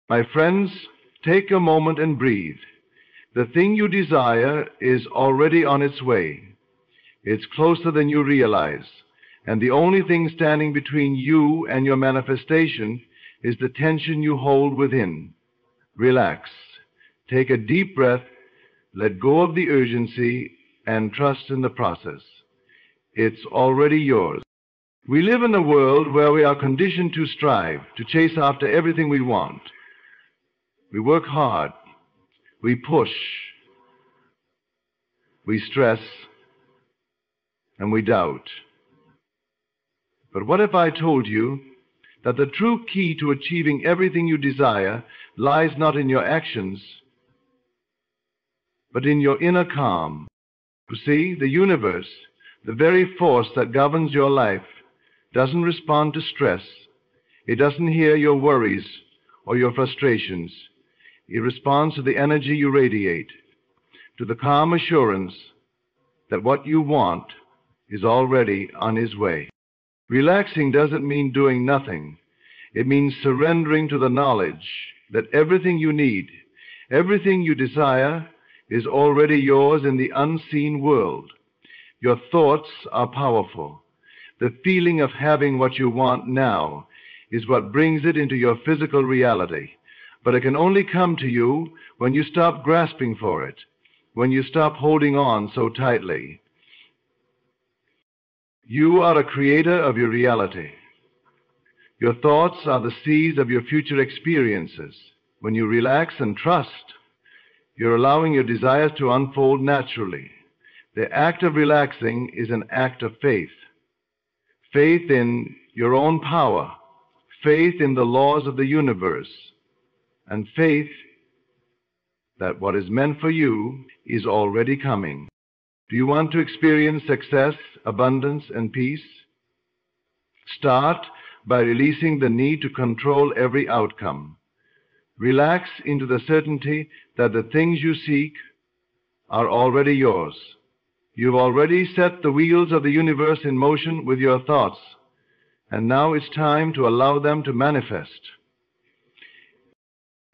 My friends, take a moment and breathe. The thing you desire is already on its way. It's closer than you realize. And the only thing standing between you and your manifestation is the tension you hold within. Relax. Take a deep breath, let go of the urgency, and trust in the process. It's already yours. We live in a world where we are conditioned to strive, to chase after everything we want. We work hard. We push. We stress. And we doubt. But what if I told you that the true key to achieving everything you desire lies not in your actions, but in your inner calm? You see, the universe, the very force that governs your life, doesn't respond to stress. It doesn't hear your worries or your frustrations. It responds to the energy you radiate, to the calm assurance that what you want is already on its way. Relaxing doesn't mean doing nothing. It means surrendering to the knowledge that everything you need, everything you desire, is already yours in the unseen world. Your thoughts are powerful. The feeling of having what you want now is what brings it into your physical reality. But it can only come to you when you stop grasping for it, when you stop holding on so tightly. You are a creator of your reality. Your thoughts are the seeds of your future experiences. When you relax and trust, you're allowing your desires to unfold naturally. The act of relaxing is an act of faith. Faith in your own power, faith in the laws of the universe, and faith that what is meant for you is already coming. Do you want to experience success, abundance, and peace? Start by releasing the need to control every outcome. Relax into the certainty that the things you seek are already yours. You've already set the wheels of the universe in motion with your thoughts, and now it's time to allow them to manifest.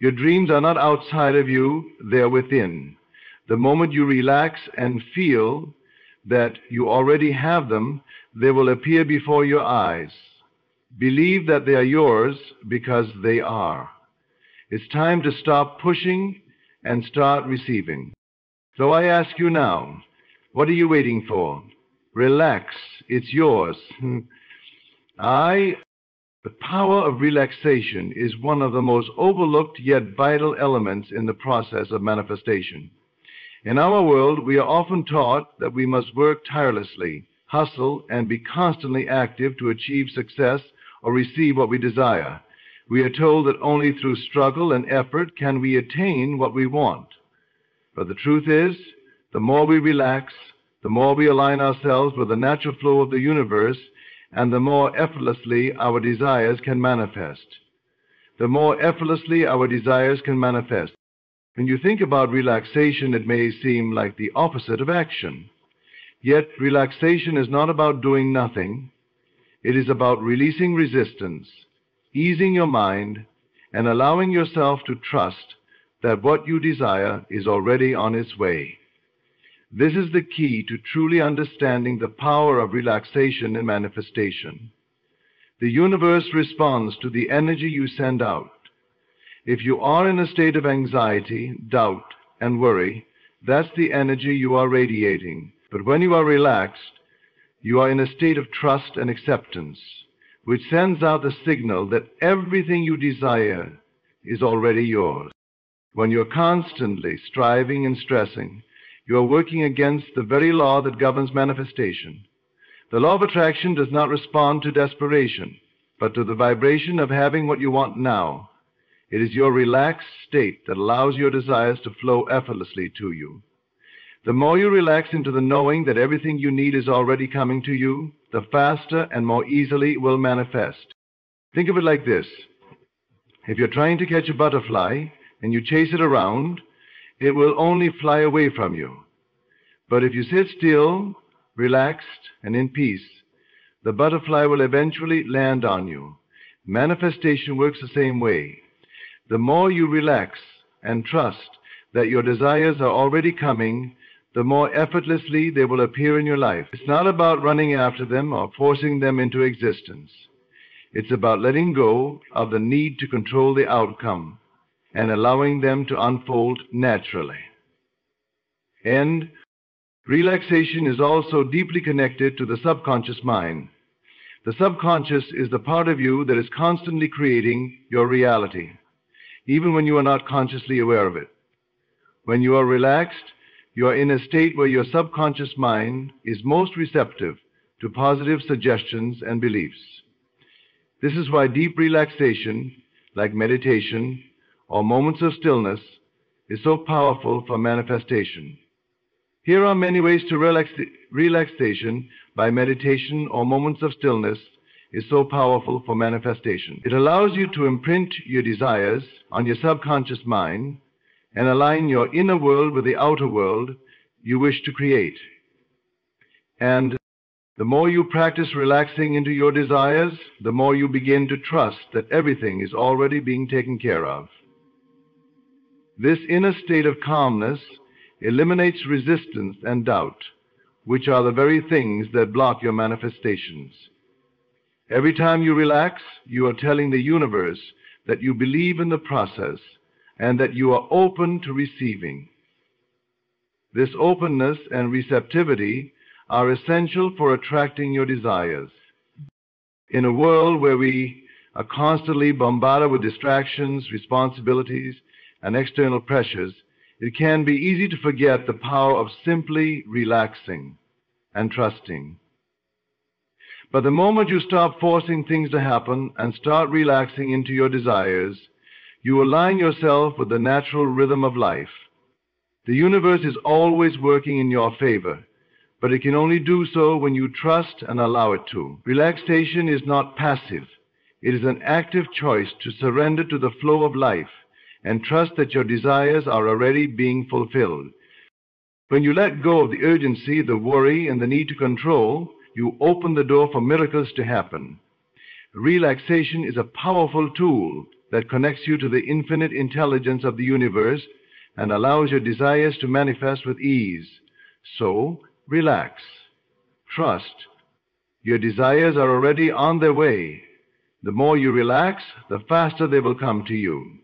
Your dreams are not outside of you, they're within. The moment you relax and feel that you already have them, they will appear before your eyes. Believe that they are yours because they are. It's time to stop pushing and start receiving. So I ask you now, what are you waiting for? Relax. It's yours. The power of relaxation is one of the most overlooked yet vital elements in the process of manifestation. In our world, we are often taught that we must work tirelessly, hustle, and be constantly active to achieve success or receive what we desire. We are told that only through struggle and effort can we attain what we want. But the truth is, the more we relax, the more we align ourselves with the natural flow of the universe, and the more effortlessly our desires can manifest. The more effortlessly our desires can manifest. When you think about relaxation, it may seem like the opposite of action. Yet relaxation is not about doing nothing. It is about releasing resistance, easing your mind, and allowing yourself to trust that what you desire is already on its way. This is the key to truly understanding the power of relaxation and manifestation. The universe responds to the energy you send out. If you are in a state of anxiety, doubt, and worry, that's the energy you are radiating. But when you are relaxed, you are in a state of trust and acceptance, which sends out the signal that everything you desire is already yours. When you're constantly striving and stressing, you are working against the very law that governs manifestation. The law of attraction does not respond to desperation, but to the vibration of having what you want now. It is your relaxed state that allows your desires to flow effortlessly to you. The more you relax into the knowing that everything you need is already coming to you, the faster and more easily it will manifest. Think of it like this. If you're trying to catch a butterfly and you chase it around, it will only fly away from you. But if you sit still, relaxed, and in peace, the butterfly will eventually land on you. Manifestation works the same way. The more you relax and trust that your desires are already coming, the more effortlessly they will appear in your life. It's not about running after them or forcing them into existence. It's about letting go of the need to control the outcome and allowing them to unfold naturally. And relaxation is also deeply connected to the subconscious mind. The subconscious is the part of you that is constantly creating your reality, even when you are not consciously aware of it. When you are relaxed, you are in a state where your subconscious mind is most receptive to positive suggestions and beliefs. This is why deep relaxation, like meditation or moments of stillness, is so powerful for manifestation. Here are many ways to relaxation by meditation or moments of stillness is so powerful for manifestation. It allows you to imprint your desires on your subconscious mind and align your inner world with the outer world you wish to create. And the more you practice relaxing into your desires, the more you begin to trust that everything is already being taken care of. This inner state of calmness eliminates resistance and doubt, which are the very things that block your manifestations. Every time you relax, you are telling the universe that you believe in the process and that you are open to receiving. This openness and receptivity are essential for attracting your desires. In a world where we are constantly bombarded with distractions, responsibilities, and external pressures, it can be easy to forget the power of simply relaxing and trusting. But the moment you stop forcing things to happen and start relaxing into your desires, you align yourself with the natural rhythm of life. The universe is always working in your favor, but it can only do so when you trust and allow it to. Relaxation is not passive. It is an active choice to surrender to the flow of life and trust that your desires are already being fulfilled. When you let go of the urgency, the worry, and the need to control, you open the door for miracles to happen. Relaxation is a powerful tool that connects you to the infinite intelligence of the universe and allows your desires to manifest with ease. So, relax. Trust. Your desires are already on their way. The more you relax, the faster they will come to you.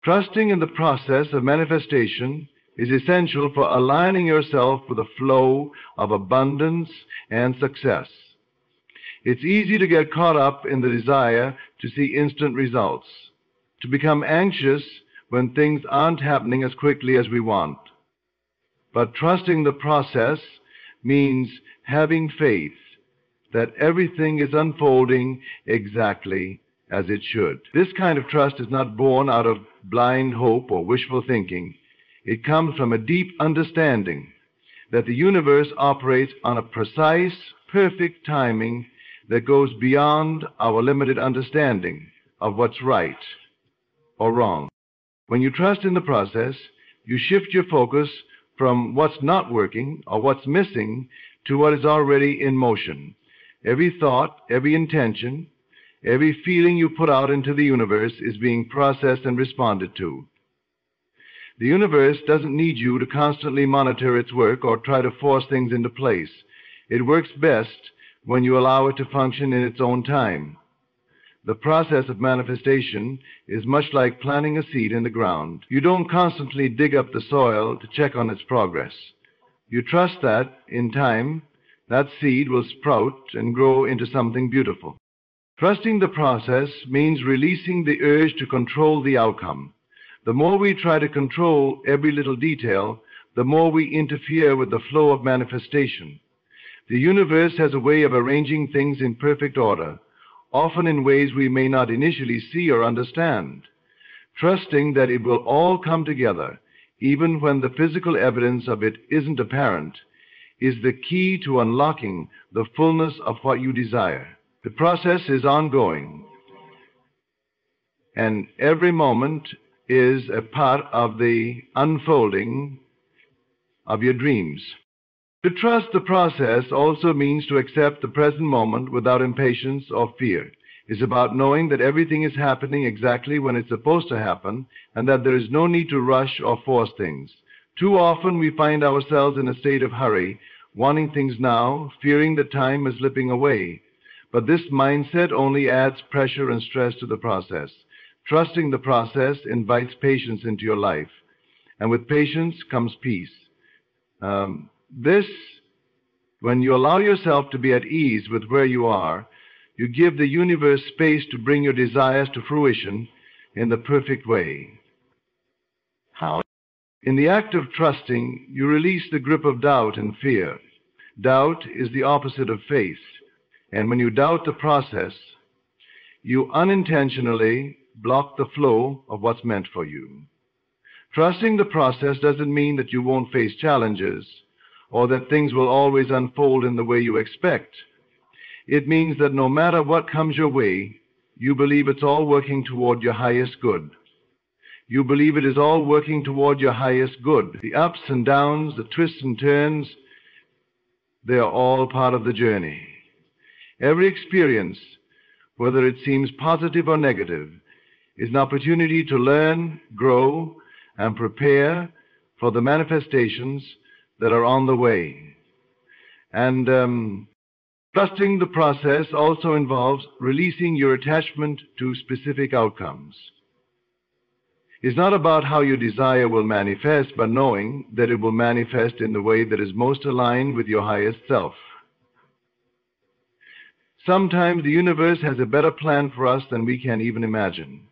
Trusting in the process of manifestation is essential for aligning yourself with the flow of abundance and success. It's easy to get caught up in the desire to see instant results, to become anxious when things aren't happening as quickly as we want. But trusting the process means having faith that everything is unfolding exactly as it should. This kind of trust is not born out of blind hope or wishful thinking. It comes from a deep understanding that the universe operates on a precise, perfect timing that goes beyond our limited understanding of what's right or wrong. When you trust in the process, you shift your focus from what's not working or what's missing to what is already in motion. Every thought, every intention, every feeling you put out into the universe is being processed and responded to. The universe doesn't need you to constantly monitor its work or try to force things into place. It works best when you allow it to function in its own time. The process of manifestation is much like planting a seed in the ground. You don't constantly dig up the soil to check on its progress. You trust that, in time, that seed will sprout and grow into something beautiful. Trusting the process means releasing the urge to control the outcome. The more we try to control every little detail, the more we interfere with the flow of manifestation. The universe has a way of arranging things in perfect order, often in ways we may not initially see or understand. Trusting that it will all come together, even when the physical evidence of it isn't apparent, is the key to unlocking the fullness of what you desire. The process is ongoing, and every moment is a part of the unfolding of your dreams. To trust the process also means to accept the present moment without impatience or fear. is about knowing that everything is happening exactly when it's supposed to happen and that there is no need to rush or force things. Too often we find ourselves in a state of hurry, wanting things now, fearing that time is slipping away. But this mindset only adds pressure and stress to the process. Trusting the process invites patience into your life, and with patience comes peace. When you allow yourself to be at ease with where you are, you give the universe space to bring your desires to fruition in the perfect way. How? In the act of trusting, you release the grip of doubt and fear. Doubt is the opposite of faith, and when you doubt the process, you unintentionally block the flow of what's meant for you. Trusting the process doesn't mean that you won't face challenges or that things will always unfold in the way you expect. It means that no matter what comes your way, you believe it's all working toward your highest good. You believe it is all working toward your highest good. The ups and downs, the twists and turns, they are all part of the journey. Every experience, whether it seems positive or negative, is an opportunity to learn, grow, and prepare for the manifestations that are on the way. And trusting the process also involves releasing your attachment to specific outcomes. It's not about how your desire will manifest, but knowing that it will manifest in the way that is most aligned with your highest self. Sometimes the universe has a better plan for us than we can even imagine.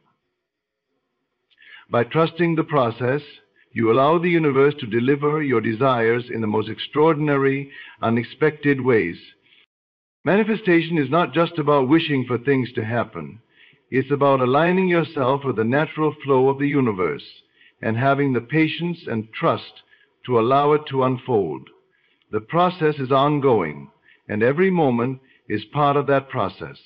By trusting the process, you allow the universe to deliver your desires in the most extraordinary, unexpected ways. Manifestation is not just about wishing for things to happen. It's about aligning yourself with the natural flow of the universe and having the patience and trust to allow it to unfold. The process is ongoing, and every moment is part of that process.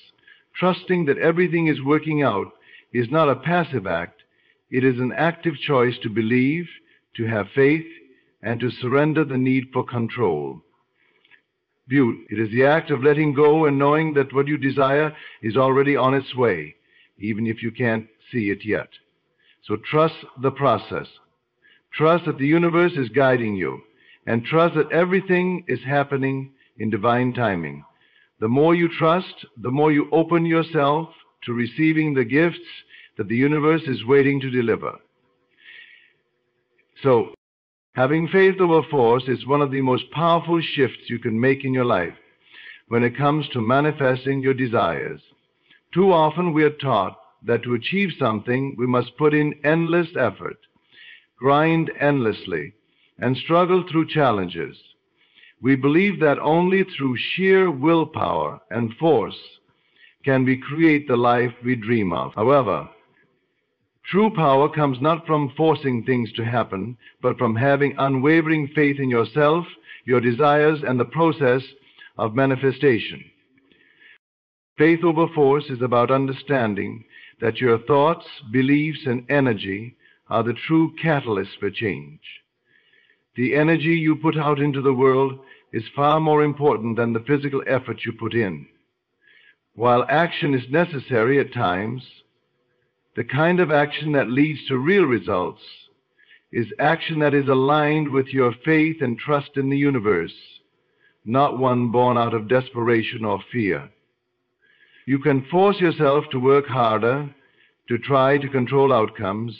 Trusting that everything is working out is not a passive act. It is an active choice to believe, to have faith, and to surrender the need for control. It is the act of letting go and knowing that what you desire is already on its way, even if you can't see it yet. So trust the process. Trust that the universe is guiding you, and trust that everything is happening in divine timing. The more you trust, the more you open yourself to receiving the gifts that the universe is waiting to deliver. So, having faith over force is one of the most powerful shifts you can make in your life when it comes to manifesting your desires. Too often we are taught that to achieve something we must put in endless effort, grind endlessly, and struggle through challenges. We believe that only through sheer willpower and force can we create the life we dream of. However, true power comes not from forcing things to happen, but from having unwavering faith in yourself, your desires, and the process of manifestation. Faith over force is about understanding that your thoughts, beliefs, and energy are the true catalyst for change. The energy you put out into the world is far more important than the physical effort you put in. While action is necessary at times, the kind of action that leads to real results is action that is aligned with your faith and trust in the universe, not one born out of desperation or fear. You can force yourself to work harder, to try to control outcomes,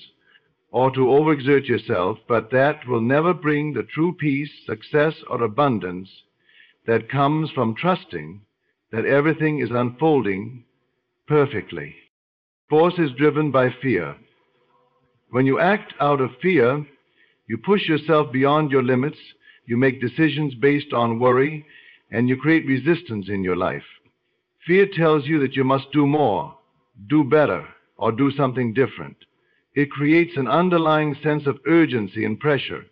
or to overexert yourself, but that will never bring the true peace, success, or abundance that comes from trusting that everything is unfolding perfectly. Force is driven by fear. When you act out of fear, you push yourself beyond your limits, you make decisions based on worry, and you create resistance in your life. Fear tells you that you must do more, do better, or do something different. It creates an underlying sense of urgency and pressure,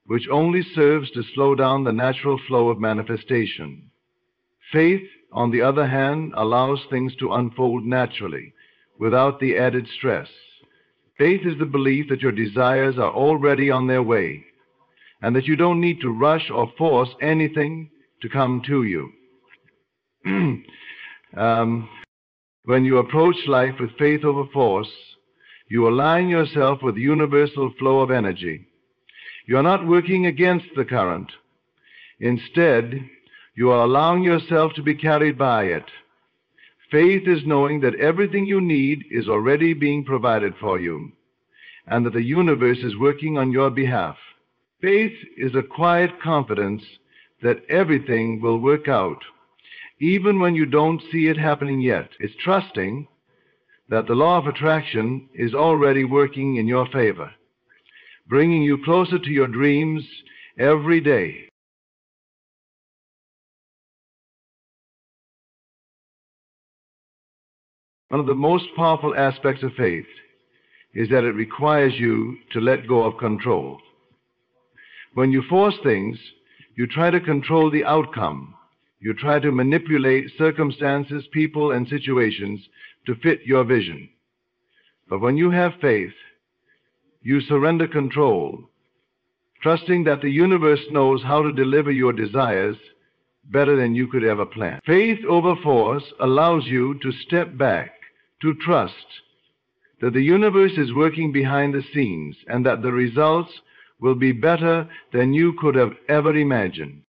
which only serves to slow down the natural flow of manifestation. Faith, on the other hand, allows things to unfold naturally, without the added stress. Faith is the belief that your desires are already on their way, and that you don't need to rush or force anything to come to you. When you approach life with faith over force, you align yourself with the universal flow of energy. You are not working against the current. Instead, you are allowing yourself to be carried by it. Faith is knowing that everything you need is already being provided for you, and that the universe is working on your behalf. Faith is a quiet confidence that everything will work out, even when you don't see it happening yet. It's trusting that the law of attraction is already working in your favor, bringing you closer to your dreams every day. One of the most powerful aspects of faith is that it requires you to let go of control. When you force things, you try to control the outcome. You try to manipulate circumstances, people, and situations to fit your vision. But when you have faith, you surrender control, trusting that the universe knows how to deliver your desires better than you could ever plan. Faith over force allows you to step back, to trust that the universe is working behind the scenes and that the results will be better than you could have ever imagined.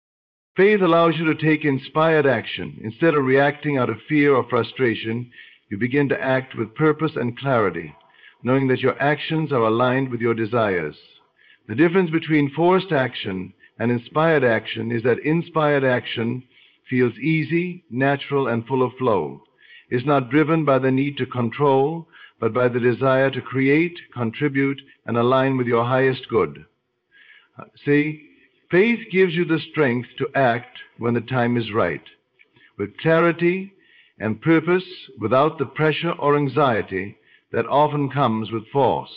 Faith allows you to take inspired action. Instead of reacting out of fear or frustration, you begin to act with purpose and clarity, knowing that your actions are aligned with your desires. The difference between forced action and inspired action is that inspired action feels easy, natural, and full of flow. It's not driven by the need to control, but by the desire to create, contribute, and align with your highest good. See, faith gives you the strength to act when the time is right, with clarity and purpose, without the pressure or anxiety that often comes with force.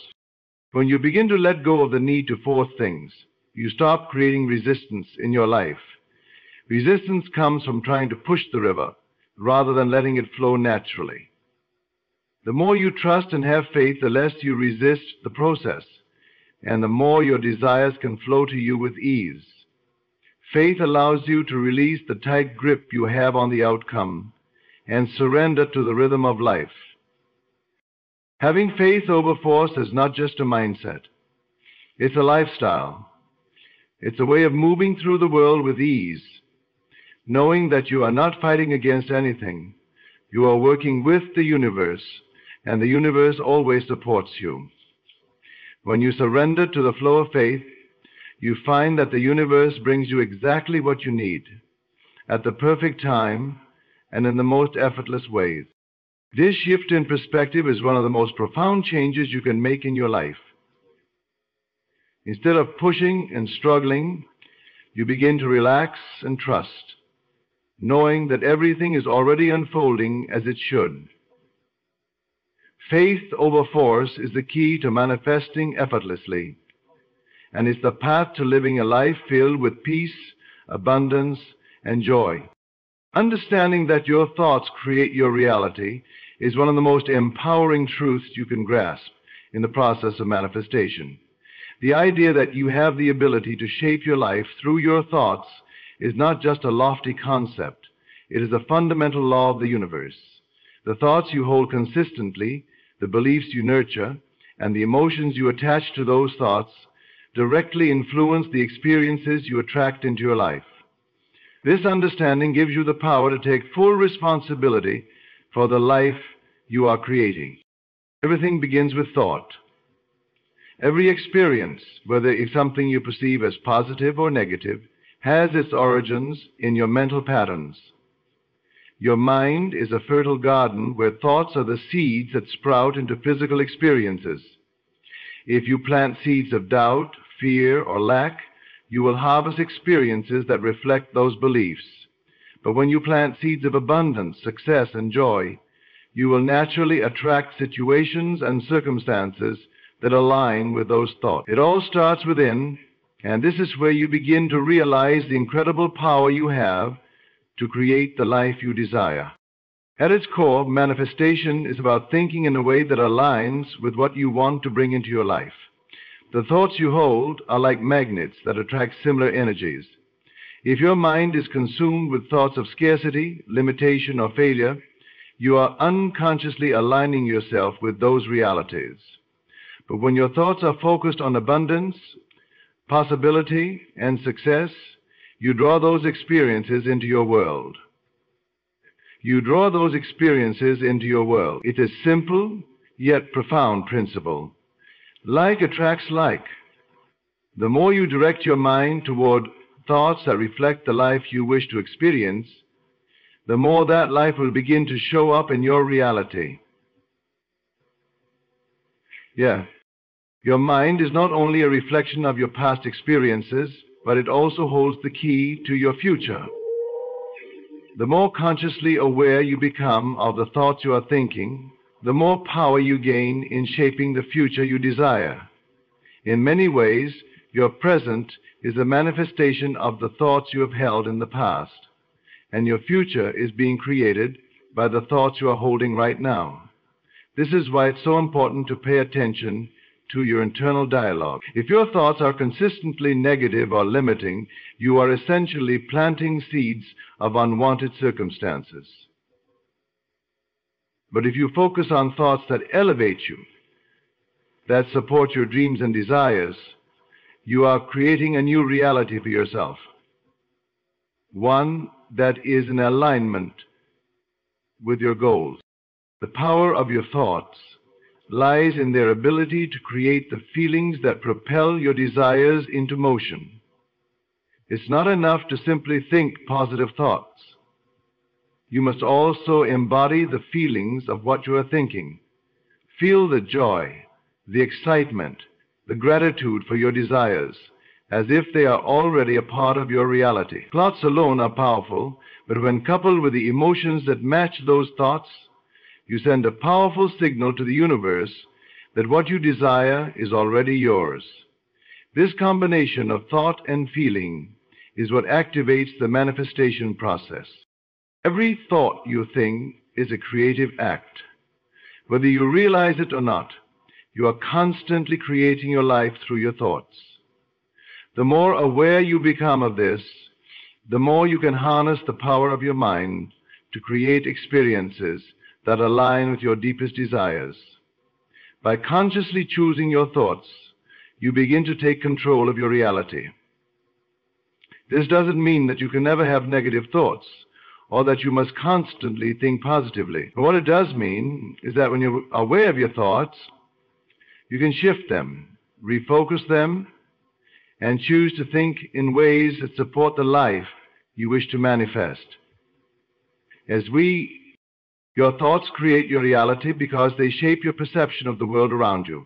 When you begin to let go of the need to force things, you stop creating resistance in your life. Resistance comes from trying to push the river rather than letting it flow naturally. The more you trust and have faith, the less you resist the process, and the more your desires can flow to you with ease. Faith allows you to release the tight grip you have on the outcome and surrender to the rhythm of life. Having faith over force is not just a mindset. It's a lifestyle. It's a way of moving through the world with ease, knowing that you are not fighting against anything. You are working with the universe, and the universe always supports you. When you surrender to the flow of faith, you find that the universe brings you exactly what you need, at the perfect time and in the most effortless ways. This shift in perspective is one of the most profound changes you can make in your life. Instead of pushing and struggling, you begin to relax and trust, knowing that everything is already unfolding as it should. Faith over force is the key to manifesting effortlessly, and it's the path to living a life filled with peace, abundance, and joy. Understanding that your thoughts create your reality is one of the most empowering truths you can grasp in the process of manifestation. The idea that you have the ability to shape your life through your thoughts is not just a lofty concept. It is a fundamental law of the universe. The thoughts you hold consistently, the beliefs you nurture, and the emotions you attach to those thoughts directly influence the experiences you attract into your life. This understanding gives you the power to take full responsibility for the life you are creating. Everything begins with thought. Every experience, whether it's something you perceive as positive or negative, has its origins in your mental patterns. Your mind is a fertile garden where thoughts are the seeds that sprout into physical experiences. If you plant seeds of doubt, fear, or lack, you will harvest experiences that reflect those beliefs. But when you plant seeds of abundance, success, and joy, you will naturally attract situations and circumstances that align with those thoughts. It all starts within, and this is where you begin to realize the incredible power you have to create the life you desire. At its core, manifestation is about thinking in a way that aligns with what you want to bring into your life. The thoughts you hold are like magnets that attract similar energies. If your mind is consumed with thoughts of scarcity, limitation, or failure, you are unconsciously aligning yourself with those realities. But when your thoughts are focused on abundance, possibility, and success, you draw those experiences into your world. You draw those experiences into your world. It is simple, yet profound principle. Like attracts like. The more you direct your mind toward thoughts that reflect the life you wish to experience, the more that life will begin to show up in your reality. Yeah. Your mind is not only a reflection of your past experiences, but it also holds the key to your future. The more consciously aware you become of the thoughts you are thinking, the more power you gain in shaping the future you desire. In many ways, your present is a manifestation of the thoughts you have held in the past, and your future is being created by the thoughts you are holding right now. This is why it's so important to pay attention to your internal dialogue. If your thoughts are consistently negative or limiting, you are essentially planting seeds of unwanted circumstances. But if you focus on thoughts that elevate you, that support your dreams and desires, you are creating a new reality for yourself, one that is in alignment with your goals. The power of your thoughts lies in their ability to create the feelings that propel your desires into motion. It's not enough to simply think positive thoughts. You must also embody the feelings of what you are thinking. Feel the joy, the excitement, the gratitude for your desires, as if they are already a part of your reality. Thoughts alone are powerful, but when coupled with the emotions that match those thoughts, you send a powerful signal to the universe that what you desire is already yours. This combination of thought and feeling is what activates the manifestation process. Every thought you think is a creative act. Whether you realize it or not, you are constantly creating your life through your thoughts. The more aware you become of this, the more you can harness the power of your mind to create experiences that align with your deepest desires. By consciously choosing your thoughts, you begin to take control of your reality. This doesn't mean that you can never have negative thoughts, or that you must constantly think positively. But what it does mean is that when you're aware of your thoughts, you can shift them, refocus them, and choose to think in ways that support the life you wish to manifest. Your thoughts create your reality because they shape your perception of the world around you.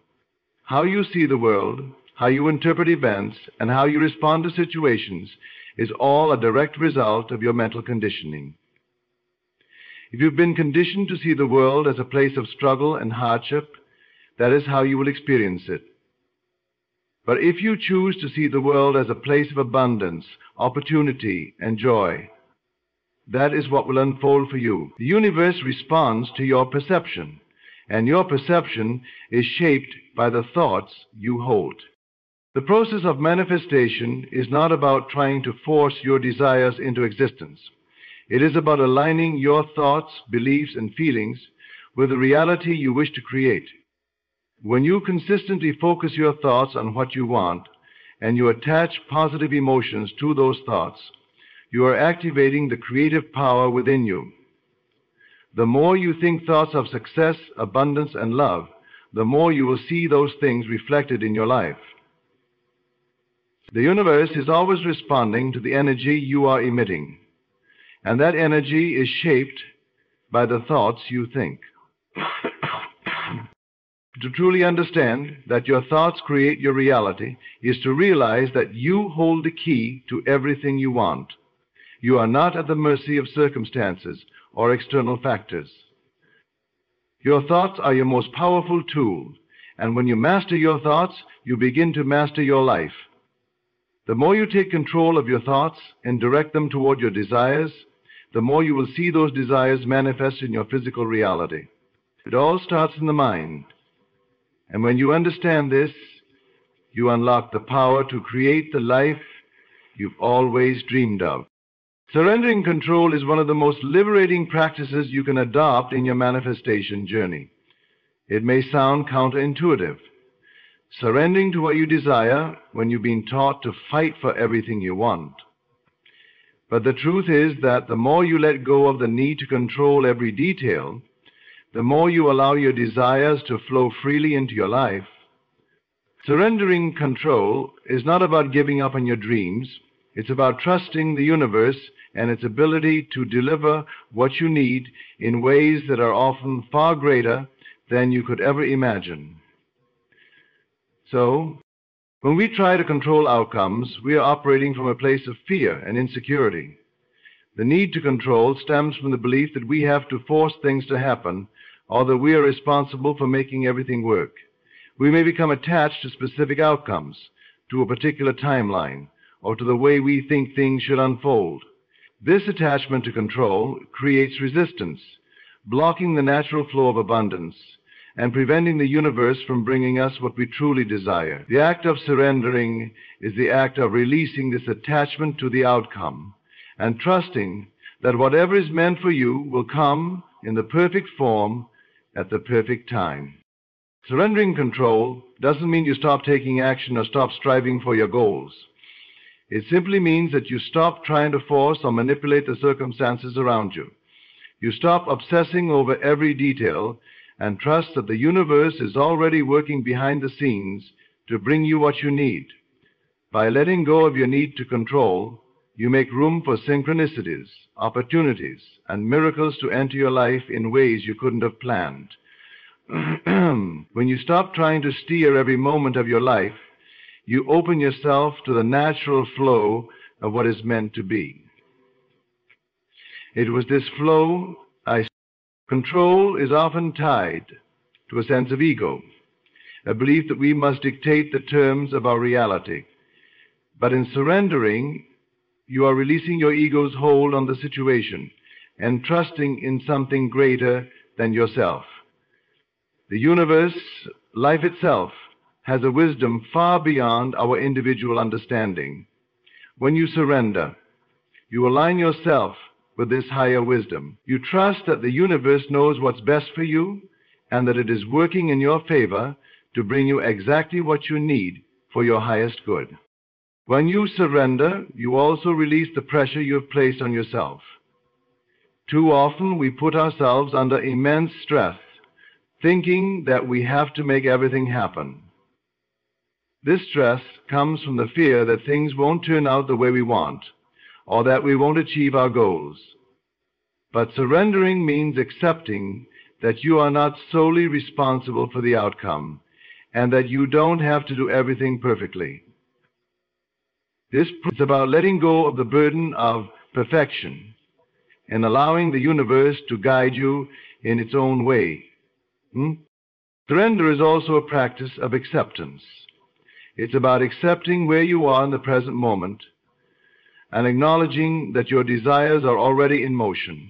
How you see the world, how you interpret events, and how you respond to situations is all a direct result of your mental conditioning. If you've been conditioned to see the world as a place of struggle and hardship, that is how you will experience it. But if you choose to see the world as a place of abundance, opportunity, and joy, that is what will unfold for you. The universe responds to your perception, and your perception is shaped by the thoughts you hold. The process of manifestation is not about trying to force your desires into existence. It is about aligning your thoughts, beliefs, and feelings with the reality you wish to create. When you consistently focus your thoughts on what you want, and you attach positive emotions to those thoughts, you are activating the creative power within you. The more you think thoughts of success, abundance, and love, the more you will see those things reflected in your life. The universe is always responding to the energy you are emitting, and that energy is shaped by the thoughts you think. To truly understand that your thoughts create your reality is to realize that you hold the key to everything you want. You are not at the mercy of circumstances or external factors. Your thoughts are your most powerful tool, and when you master your thoughts, you begin to master your life. The more you take control of your thoughts and direct them toward your desires, the more you will see those desires manifest in your physical reality. It all starts in the mind, and when you understand this, you unlock the power to create the life you've always dreamed of. Surrendering control is one of the most liberating practices you can adopt in your manifestation journey. It may sound counterintuitive. Surrendering to what you desire when you've been taught to fight for everything you want. But the truth is that the more you let go of the need to control every detail, the more you allow your desires to flow freely into your life. Surrendering control is not about giving up on your dreams. It's about trusting the universe and its ability to deliver what you need in ways that are often far greater than you could ever imagine. So, when we try to control outcomes, we are operating from a place of fear and insecurity. The need to control stems from the belief that we have to force things to happen, or that we are responsible for making everything work. We may become attached to specific outcomes, to a particular timeline, or to the way we think things should unfold. This attachment to control creates resistance, blocking the natural flow of abundance, and preventing the universe from bringing us what we truly desire. The act of surrendering is the act of releasing this attachment to the outcome and trusting that whatever is meant for you will come in the perfect form at the perfect time. Surrendering control doesn't mean you stop taking action or stop striving for your goals. It simply means that you stop trying to force or manipulate the circumstances around you. You stop obsessing over every detail and trust that the universe is already working behind the scenes to bring you what you need. By letting go of your need to control, you make room for synchronicities, opportunities, and miracles to enter your life in ways you couldn't have planned. When you stop trying to steer every moment of your life, you open yourself to the natural flow of what is meant to be. It was this flow Control is often tied to a sense of ego, a belief that we must dictate the terms of our reality. But in surrendering, you are releasing your ego's hold on the situation and trusting in something greater than yourself. The universe, life itself, has a wisdom far beyond our individual understanding. When you surrender, you align yourself with this higher wisdom. You trust that the universe knows what's best for you and that it is working in your favor to bring you exactly what you need for your highest good. When you surrender, you also release the pressure you have placed on yourself. Too often we put ourselves under immense stress, thinking that we have to make everything happen. This stress comes from the fear that things won't turn out the way we want, or that we won't achieve our goals. But surrendering means accepting that you are not solely responsible for the outcome, and that you don't have to do everything perfectly. This is about letting go of the burden of perfection and allowing the universe to guide you in its own way. Surrender is also a practice of acceptance. It's about accepting where you are in the present moment and acknowledging that your desires are already in motion.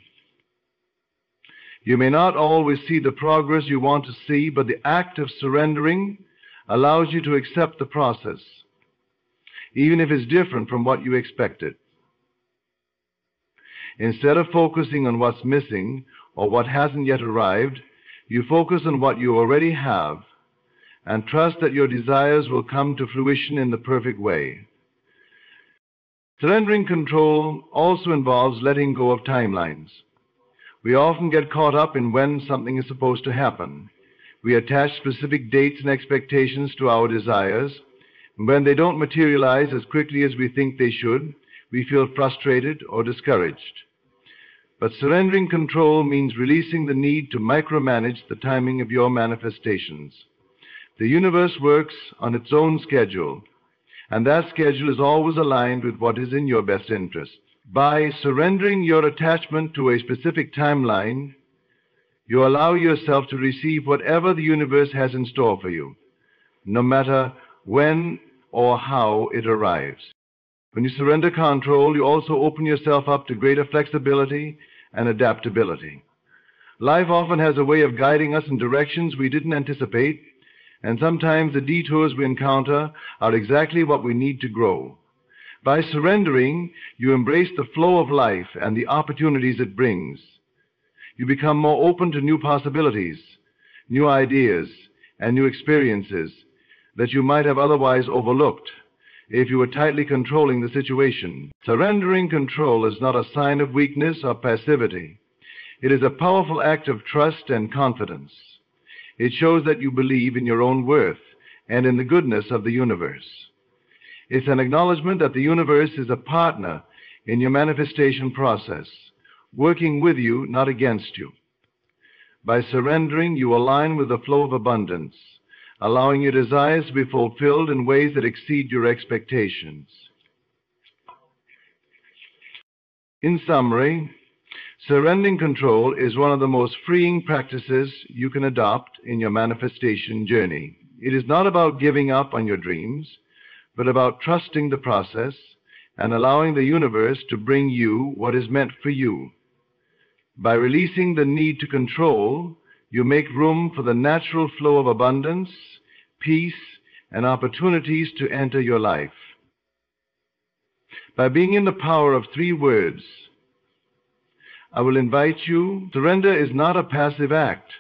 You may not always see the progress you want to see, but the act of surrendering allows you to accept the process, even if it's different from what you expected. Instead of focusing on what's missing or what hasn't yet arrived, you focus on what you already have and trust that your desires will come to fruition in the perfect way. Surrendering control also involves letting go of timelines. We often get caught up in when something is supposed to happen. We attach specific dates and expectations to our desires. When they don't materialize as quickly as we think they should, we feel frustrated or discouraged. But surrendering control means releasing the need to micromanage the timing of your manifestations. The universe works on its own schedule, and that schedule is always aligned with what is in your best interest. By surrendering your attachment to a specific timeline, you allow yourself to receive whatever the universe has in store for you, no matter when or how it arrives. When you surrender control, you also open yourself up to greater flexibility and adaptability. Life often has a way of guiding us in directions we didn't anticipate, and sometimes the detours we encounter are exactly what we need to grow. By surrendering, you embrace the flow of life and the opportunities it brings. You become more open to new possibilities, new ideas, and new experiences that you might have otherwise overlooked if you were tightly controlling the situation. Surrendering control is not a sign of weakness or passivity. It is a powerful act of trust and confidence. It shows that you believe in your own worth and in the goodness of the universe. It's an acknowledgement that the universe is a partner in your manifestation process, working with you, not against you. By surrendering, you align with the flow of abundance, allowing your desires to be fulfilled in ways that exceed your expectations. In summary, surrendering control is one of the most freeing practices you can adopt in your manifestation journey. It is not about giving up on your dreams, but about trusting the process and allowing the universe to bring you what is meant for you. By releasing the need to control, you make room for the natural flow of abundance, peace, and opportunities to enter your life. By being in the power of 3 words, I will invite you. Surrender is not a passive act.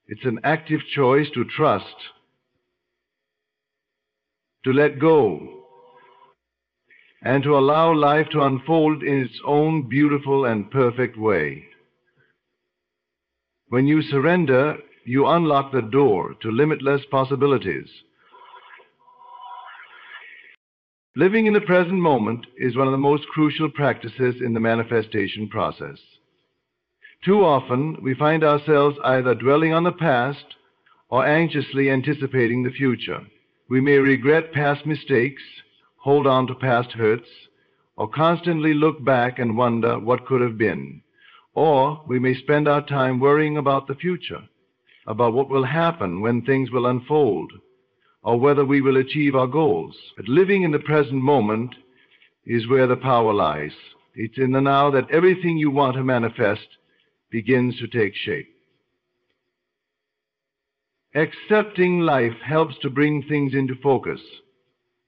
It's an active choice to trust, to let go, and to allow life to unfold in its own beautiful and perfect way. When you surrender, you unlock the door to limitless possibilities. Living in the present moment is one of the most crucial practices in the manifestation process. Too often, we find ourselves either dwelling on the past or anxiously anticipating the future. We may regret past mistakes, hold on to past hurts, or constantly look back and wonder what could have been. Or we may spend our time worrying about the future, about what will happen when things will unfold, or whether we will achieve our goals. But living in the present moment is where the power lies. It's in the now that everything you want to manifest begins to take shape. Accepting life helps to bring things into focus.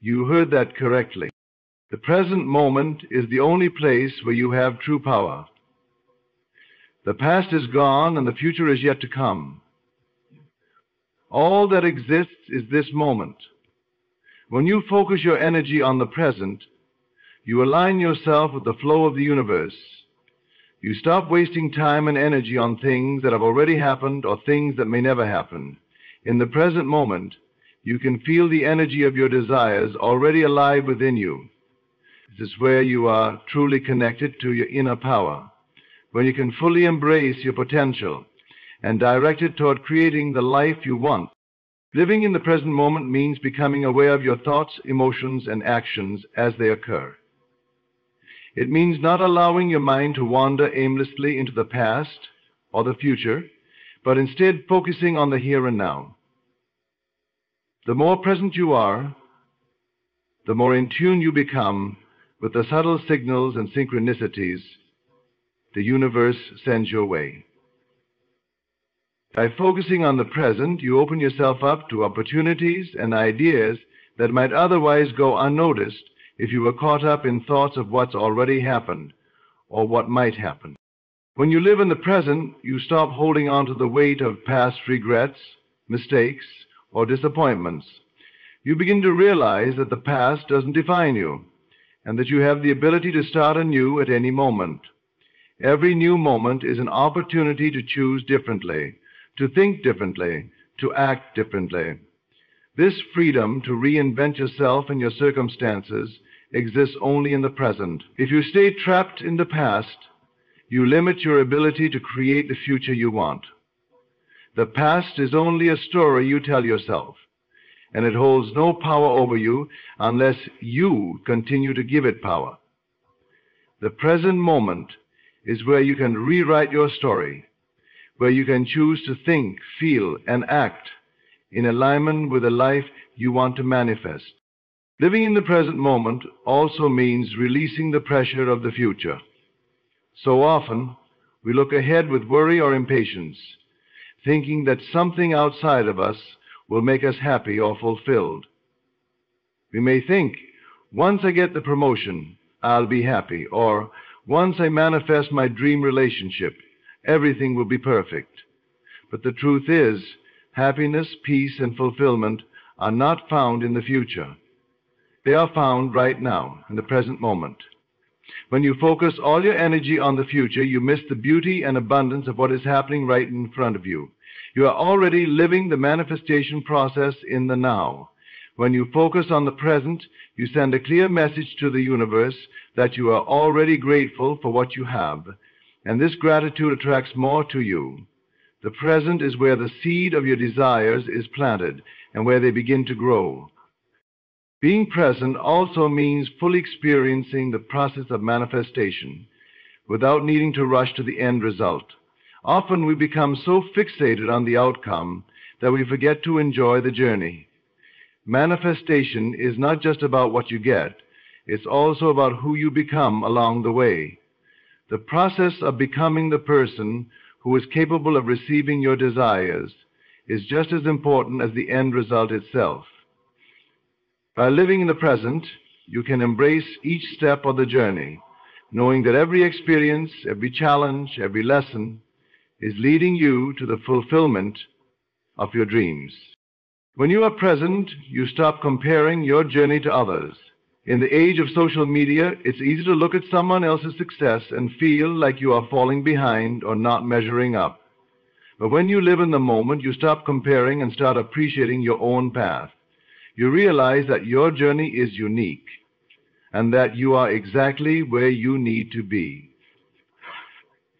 You heard that correctly. The present moment is the only place where you have true power. The past is gone and the future is yet to come. All that exists is this moment. When you focus your energy on the present, you align yourself with the flow of the universe. You stop wasting time and energy on things that have already happened or things that may never happen. In the present moment, you can feel the energy of your desires already alive within you. This is where you are truly connected to your inner power, when you can fully embrace your potential and direct it toward creating the life you want. Living in the present moment means becoming aware of your thoughts, emotions, and actions as they occur. It means not allowing your mind to wander aimlessly into the past or the future, but instead focusing on the here and now. The more present you are, the more in tune you become with the subtle signals and synchronicities the universe sends your way. By focusing on the present, you open yourself up to opportunities and ideas that might otherwise go unnoticed if you were caught up in thoughts of what's already happened or what might happen. When you live in the present, you stop holding on to the weight of past regrets, mistakes, or disappointments. You begin to realize that the past doesn't define you, and that you have the ability to start anew at any moment. Every new moment is an opportunity to choose differently, to think differently, to act differently. This freedom to reinvent yourself and your circumstances exists only in the present. If you stay trapped in the past, you limit your ability to create the future you want. The past is only a story you tell yourself, and it holds no power over you unless you continue to give it power. The present moment is where you can rewrite your story, where you can choose to think, feel, and act in alignment with the life you want to manifest. Living in the present moment also means releasing the pressure of the future. So often, we look ahead with worry or impatience, thinking that something outside of us will make us happy or fulfilled. We may think, Once I get the promotion, I'll be happy. Or, once I manifest my dream relationship, everything will be perfect. But the truth is, happiness, peace, and fulfillment are not found in the future. They are found right now, in the present moment. When you focus all your energy on the future, you miss the beauty and abundance of what is happening right in front of you. You are already living the manifestation process in the now. When you focus on the present, you send a clear message to the universe that you are already grateful for what you have, and this gratitude attracts more to you. The present is where the seed of your desires is planted and where they begin to grow. Being present also means fully experiencing the process of manifestation without needing to rush to the end result. Often we become so fixated on the outcome that we forget to enjoy the journey. Manifestation is not just about what you get, it's also about who you become along the way. The process of becoming the person who is capable of receiving your desires is just as important as the end result itself. By living in the present, you can embrace each step of the journey, knowing that every experience, every challenge, every lesson is leading you to the fulfillment of your dreams. When you are present, you stop comparing your journey to others. In the age of social media, it's easy to look at someone else's success and feel like you are falling behind or not measuring up. But when you live in the moment, you stop comparing and start appreciating your own path. You realize that your journey is unique and that you are exactly where you need to be.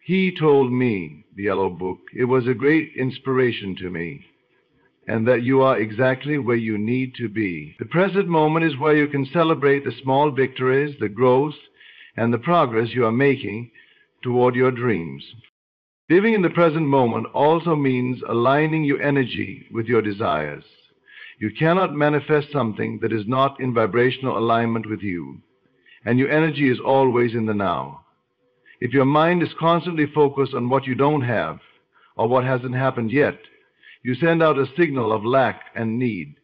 He told me, the Yellow Book, it was a great inspiration to me, and that you are exactly where you need to be. The present moment is where you can celebrate the small victories, the growth, and the progress you are making toward your dreams. Living in the present moment also means aligning your energy with your desires. You cannot manifest something that is not in vibrational alignment with you, and your energy is always in the now. If your mind is constantly focused on what you don't have or what hasn't happened yet, you send out a signal of lack and need.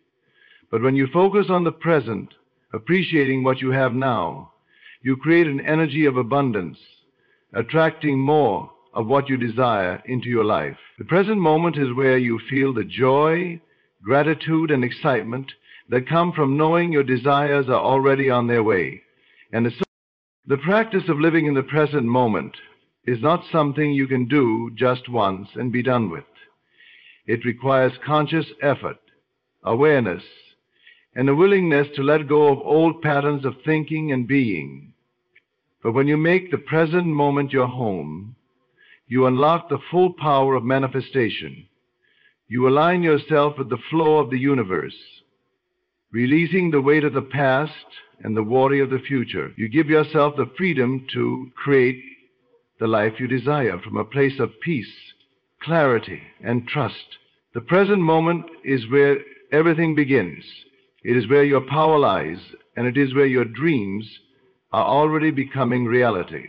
But when you focus on the present, appreciating what you have now, you create an energy of abundance, attracting more of what you desire into your life. The present moment is where you feel the joy, gratitude, and excitement that come from knowing your desires are already on their way. And the practice of living in the present moment is not something you can do just once and be done with. It requires conscious effort, awareness, and a willingness to let go of old patterns of thinking and being. But when you make the present moment your home, you unlock the full power of manifestation. You align yourself with the flow of the universe, releasing the weight of the past and the worry of the future. You give yourself the freedom to create the life you desire from a place of peace, clarity, and trust. The present moment is where everything begins. It is where your power lies, and it is where your dreams are already becoming reality.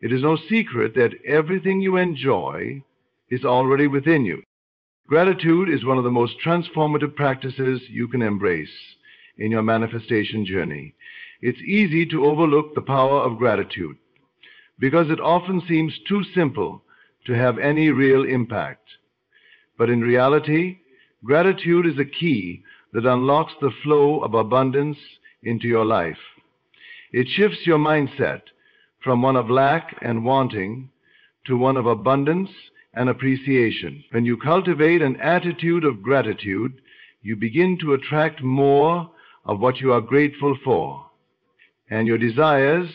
It is no secret that everything you enjoy is already within you. Gratitude is one of the most transformative practices you can embrace in your manifestation journey. It's easy to overlook the power of gratitude because it often seems too simple to have any real impact. But in reality, gratitude is a key that unlocks the flow of abundance into your life. It shifts your mindset from one of lack and wanting to one of abundance and appreciation. When you cultivate an attitude of gratitude, you begin to attract more of what you are grateful for, and your desires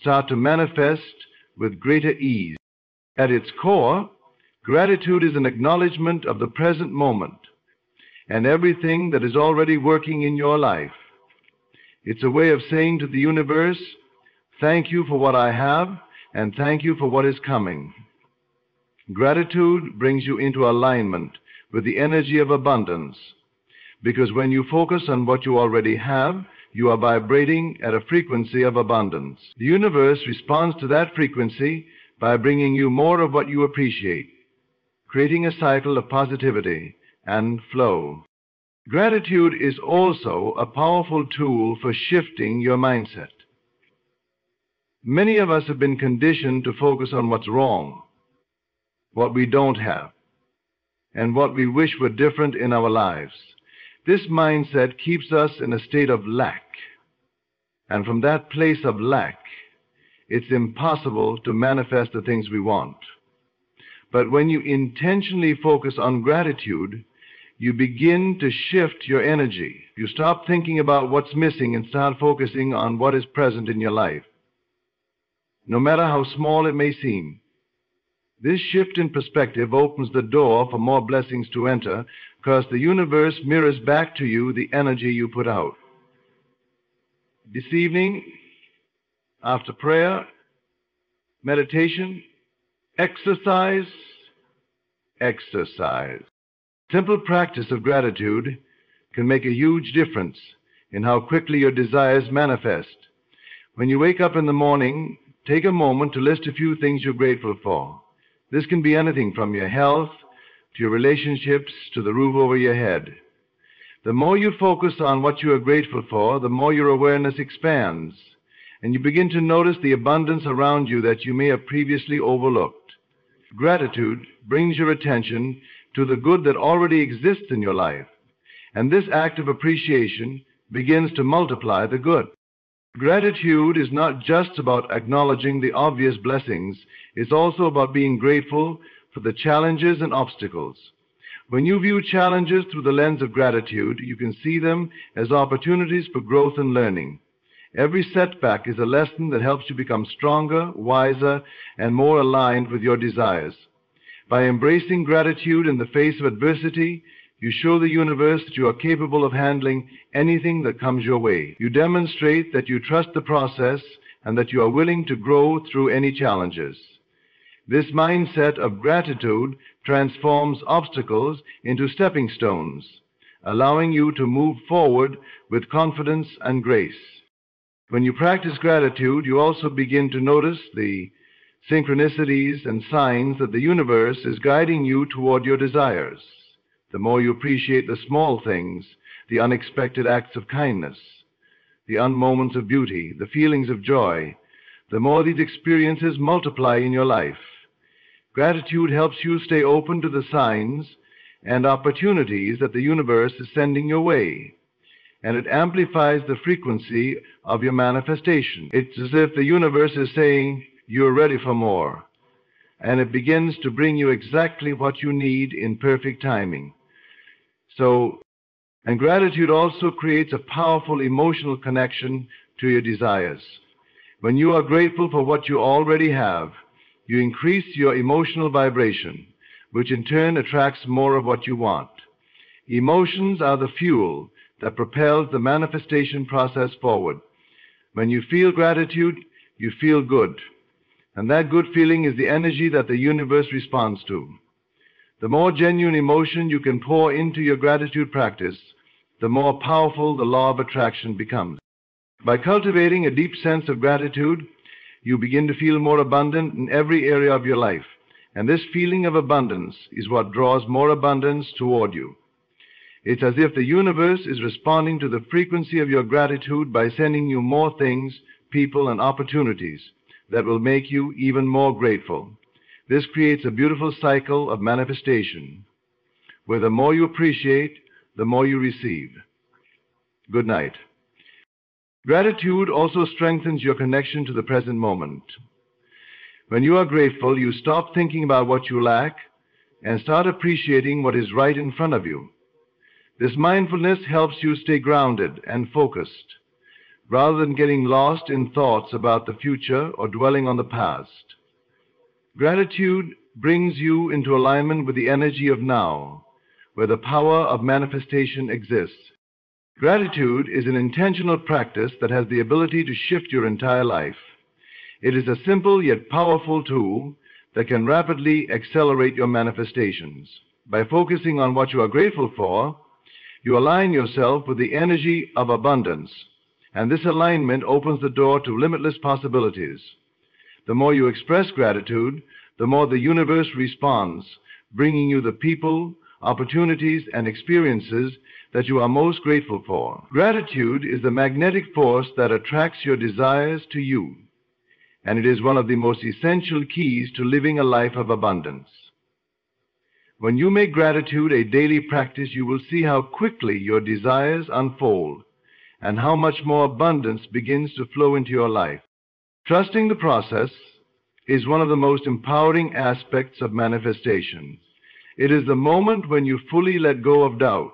start to manifest with greater ease. At its core, gratitude is an acknowledgement of the present moment and everything that is already working in your life. It's a way of saying to the universe, thank you for what I have, and thank you for what is coming. Gratitude brings you into alignment with the energy of abundance, because when you focus on what you already have, you are vibrating at a frequency of abundance. The universe responds to that frequency by bringing you more of what you appreciate, creating a cycle of positivity and flow. Gratitude is also a powerful tool for shifting your mindset. Many of us have been conditioned to focus on what's wrong, what we don't have, and what we wish were different in our lives. This mindset keeps us in a state of lack. And from that place of lack, it's impossible to manifest the things we want. But when you intentionally focus on gratitude, you begin to shift your energy. You stop thinking about what's missing and start focusing on what is present in your life, no matter how small it may seem. This shift in perspective opens the door for more blessings to enter, because the universe mirrors back to you the energy you put out. This evening, after prayer, meditation, exercise. Simple practice of gratitude can make a huge difference in how quickly your desires manifest. When you wake up in the morning, take a moment to list a few things you're grateful for. This can be anything from your health to your relationships to the roof over your head. The more you focus on what you are grateful for, the more your awareness expands, and you begin to notice the abundance around you that you may have previously overlooked. Gratitude brings your attention to the good that already exists in your life, and this act of appreciation begins to multiply the good. Gratitude is not just about acknowledging the obvious blessings, it's also about being grateful for the challenges and obstacles. When you view challenges through the lens of gratitude, you can see them as opportunities for growth and learning. Every setback is a lesson that helps you become stronger, wiser, and more aligned with your desires. By embracing gratitude in the face of adversity, you show the universe that you are capable of handling anything that comes your way. You demonstrate that you trust the process and that you are willing to grow through any challenges. This mindset of gratitude transforms obstacles into stepping stones, allowing you to move forward with confidence and grace. When you practice gratitude, you also begin to notice the synchronicities and signs that the universe is guiding you toward your desires. The more you appreciate the small things, the unexpected acts of kindness, the moments of beauty, the feelings of joy, the more these experiences multiply in your life. Gratitude helps you stay open to the signs and opportunities that the universe is sending your way, and it amplifies the frequency of your manifestation. It's as if the universe is saying, "You're ready for more," and it begins to bring you exactly what you need in perfect timing. And gratitude also creates a powerful emotional connection to your desires. When you are grateful for what you already have, you increase your emotional vibration, which in turn attracts more of what you want. Emotions are the fuel that propels the manifestation process forward. When you feel gratitude, you feel good. And that good feeling is the energy that the universe responds to. The more genuine emotion you can pour into your gratitude practice, the more powerful the law of attraction becomes. By cultivating a deep sense of gratitude, you begin to feel more abundant in every area of your life. And this feeling of abundance is what draws more abundance toward you. It's as if the universe is responding to the frequency of your gratitude by sending you more things, people, and opportunities that will make you even more grateful. This creates a beautiful cycle of manifestation, where the more you appreciate, the more you receive. Good night. Gratitude also strengthens your connection to the present moment. When you are grateful, you stop thinking about what you lack and start appreciating what is right in front of you. This mindfulness helps you stay grounded and focused, rather than getting lost in thoughts about the future or dwelling on the past. Gratitude brings you into alignment with the energy of now, where the power of manifestation exists. Gratitude is an intentional practice that has the ability to shift your entire life. It is a simple yet powerful tool that can rapidly accelerate your manifestations. By focusing on what you are grateful for, you align yourself with the energy of abundance, and this alignment opens the door to limitless possibilities. The more you express gratitude, the more the universe responds, bringing you the people, opportunities, and experiences that you are most grateful for. Gratitude is the magnetic force that attracts your desires to you, and it is one of the most essential keys to living a life of abundance. When you make gratitude a daily practice, you will see how quickly your desires unfold and how much more abundance begins to flow into your life. Trusting the process is one of the most empowering aspects of manifestation. It is the moment when you fully let go of doubt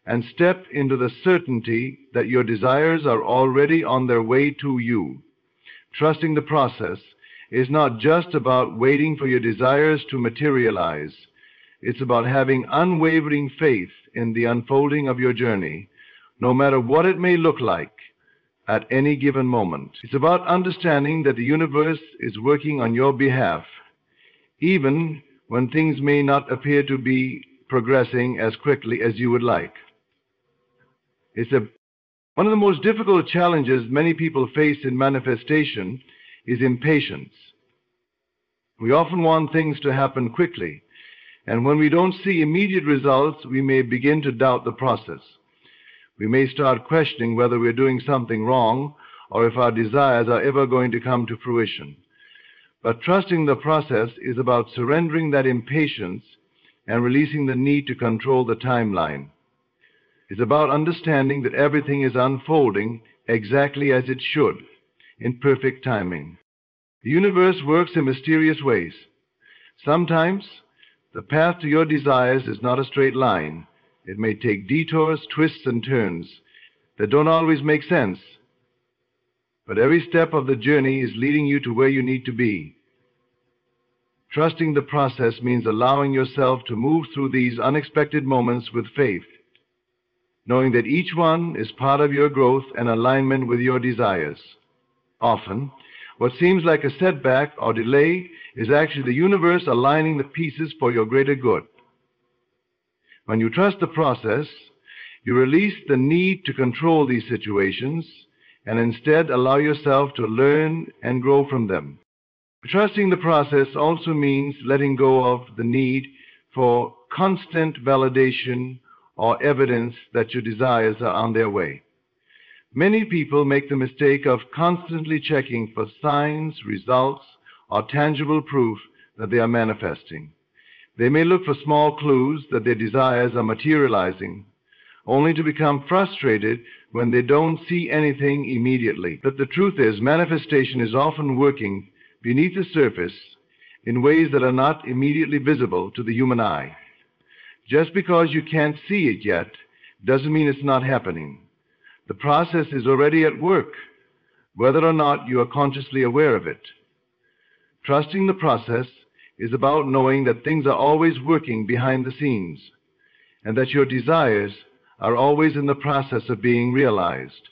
and step into the certainty that your desires are already on their way to you. Trusting the process is not just about waiting for your desires to materialize. It's about having unwavering faith in the unfolding of your journey, no matter what it may look like at any given moment. It's about understanding that the universe is working on your behalf, even when things may not appear to be progressing as quickly as you would like. One of the most difficult challenges many people face in manifestation is impatience. We often want things to happen quickly, and when we don't see immediate results, we may begin to doubt the process. We may start questioning whether we're doing something wrong or if our desires are ever going to come to fruition. But trusting the process is about surrendering that impatience and releasing the need to control the timeline. It's about understanding that everything is unfolding exactly as it should, in perfect timing. The universe works in mysterious ways. Sometimes the path to your desires is not a straight line. It may take detours, twists, and turns that don't always make sense, but every step of the journey is leading you to where you need to be. Trusting the process means allowing yourself to move through these unexpected moments with faith, knowing that each one is part of your growth and alignment with your desires. Often, what seems like a setback or delay is actually the universe aligning the pieces for your greater good. When you trust the process, you release the need to control these situations and instead allow yourself to learn and grow from them. Trusting the process also means letting go of the need for constant validation or evidence that your desires are on their way. Many people make the mistake of constantly checking for signs, results, or tangible proof that they are manifesting. They may look for small clues that their desires are materializing, only to become frustrated when they don't see anything immediately. But the truth is, manifestation is often working beneath the surface in ways that are not immediately visible to the human eye. Just because you can't see it yet doesn't mean it's not happening. The process is already at work, whether or not you are consciously aware of it. Trusting the process is about knowing that things are always working behind the scenes, and that your desires are always in the process of being realized.